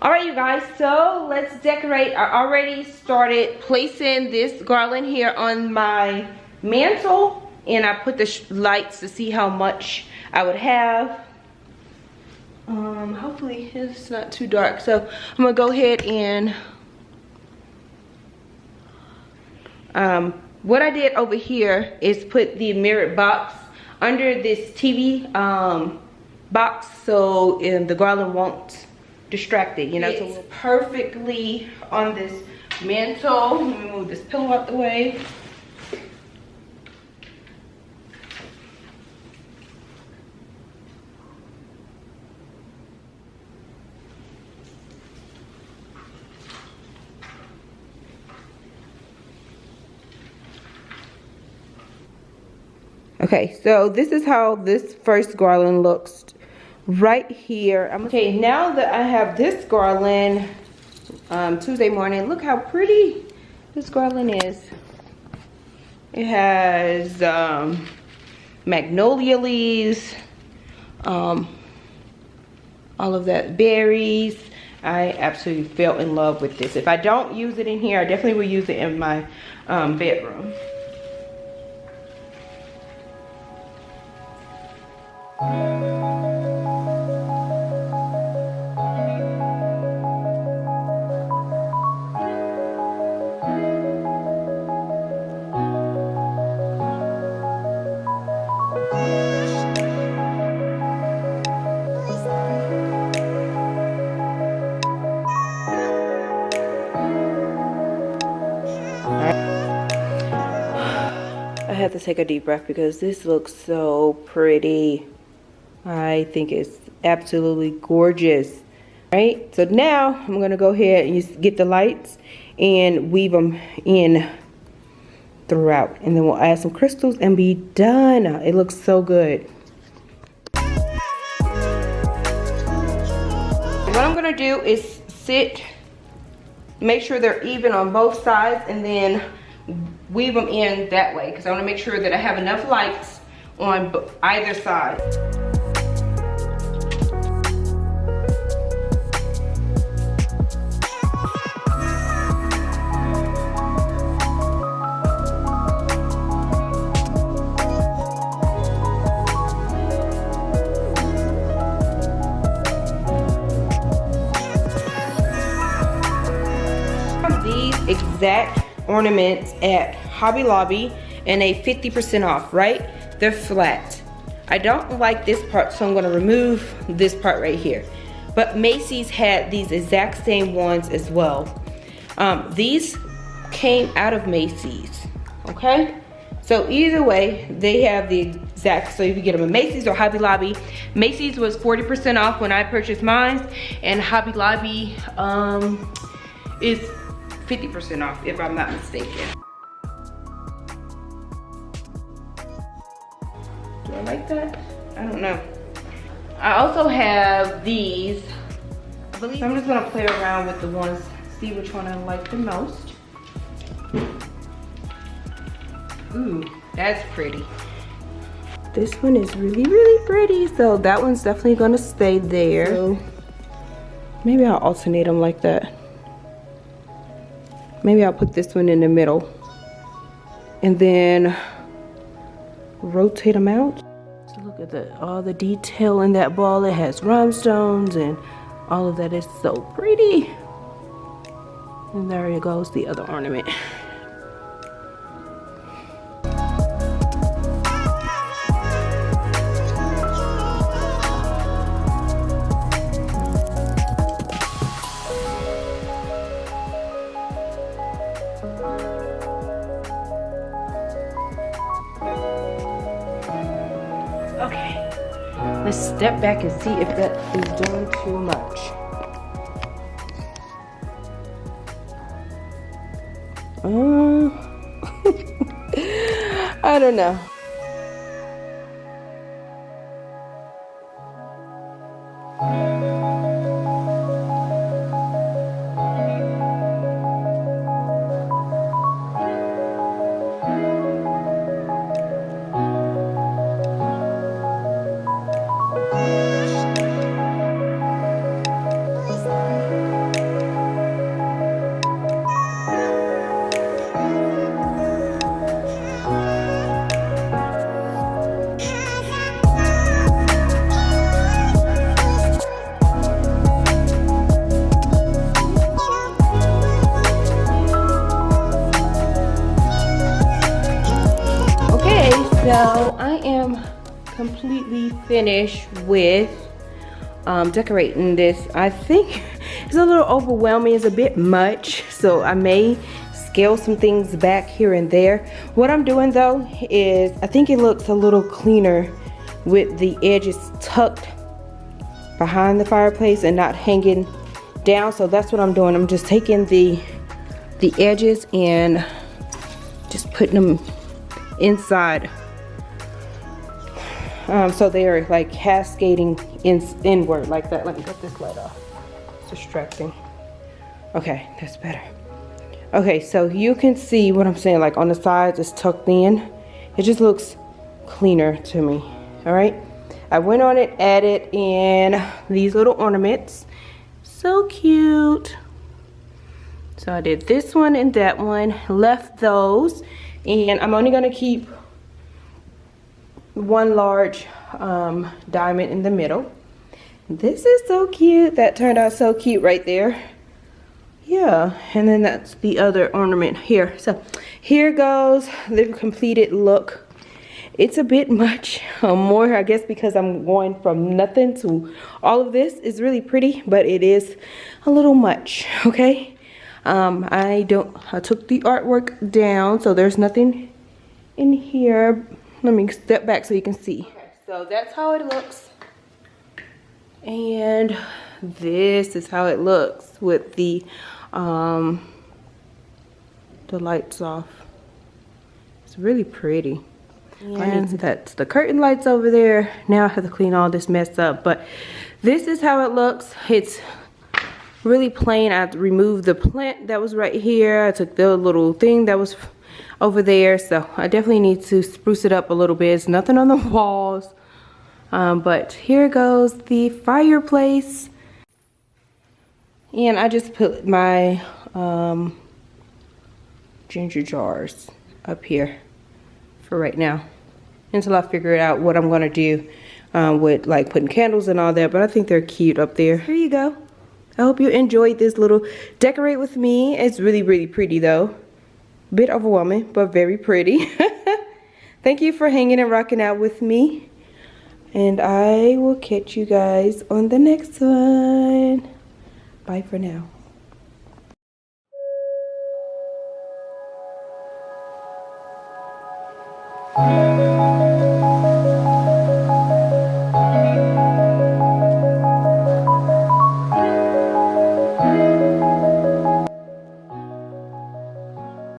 All right, you guys, so let's decorate. I already started placing this garland here on my mantle, and I put the lights to see how much I would have. Hopefully it's not too dark, so I'm gonna go ahead and what I did over here is put the mirrored box under this TV box, so the garland won't distract it, you know. It's so perfectly on this mantle. Let me move this pillow out the way. Okay, so this is how this first garland looks right here. Okay, now that I have this garland Tuesday morning, look how pretty this garland is. It has magnolia leaves, all of that, berries. I absolutely fell in love with this. If I don't use it in here, I definitely will use it in my bedroom. I have to take a deep breath because this looks so pretty. I think it's absolutely gorgeous. Right, so now I'm gonna go ahead and just get the lights and weave them in throughout, and then we'll add some crystals and be done. It looks so good. What I'm gonna do is make sure they're even on both sides, and then weave them in that way, because I want to make sure that I have enough lights on either side. These exact ornaments at Hobby Lobby, and a 50% off, right? They're flat. I don't like this part, so I'm gonna remove this part right here. But Macy's had these exact same ones as well. These came out of Macy's, okay? So either way, they have the exact, so you can get them at Macy's or Hobby Lobby. Macy's was 40% off when I purchased mine, and Hobby Lobby is 50% off, if I'm not mistaken. Do I like that? I don't know. I also have these. I'm just gonna play around with the ones, see which one I like the most. Ooh, that's pretty. This one is really, really pretty, so that one's definitely gonna stay there. So maybe I'll alternate them like that. Maybe I'll put this one in the middle and then rotate them out. So look at all the detail in that ball. It has rhinestones and all of that is so pretty. And there goes the other ornament. Okay, let's step back and see if that is doing too much. I don't know. completely finished with decorating this. I think it's a little overwhelming, it's a bit much, so I may scale some things back here and there. What I'm doing though is I think it looks a little cleaner with the edges tucked behind the fireplace and not hanging down, so that's what I'm doing. I'm just taking the edges and just putting them inside, so they're like cascading inward like that. Let me get this light off, it's distracting. Okay, that's better. Okay, so you can see what I'm saying, like on the sides it's tucked in. It just looks cleaner to me. All right, I went on it, added in these little ornaments. So cute. So I did this one and that one, left those, and I'm only gonna keep one large diamond in the middle. This is so cute. That turned out so cute right there. Yeah, and then that's the other ornament here. So here goes the completed look. It's a bit much more, I guess, because I'm going from nothing to all of this. It's really pretty, but it is a little much. Okay, I took the artwork down, so there's nothing in here. Let me step back so you can see. Okay, so that's how it looks, and this is how it looks with the lights off. It's really pretty. And that's the curtain lights over there. Now I have to clean all this mess up, but this is how it looks. It's really plain. I removed the plant that was right here. I took the little thing that was over there, so I definitely need to spruce it up a little bit. There's nothing on the walls, but here goes the fireplace. And I just put my ginger jars up here for right now until I figure out what I'm gonna do with like putting candles and all that, but I think they're cute up there. Here you go. I hope you enjoyed this little decorate with me. It's really, really pretty though. Bit overwhelming, but very pretty. Thank you for hanging and rocking out with me, and I will catch you guys on the next one. Bye for now.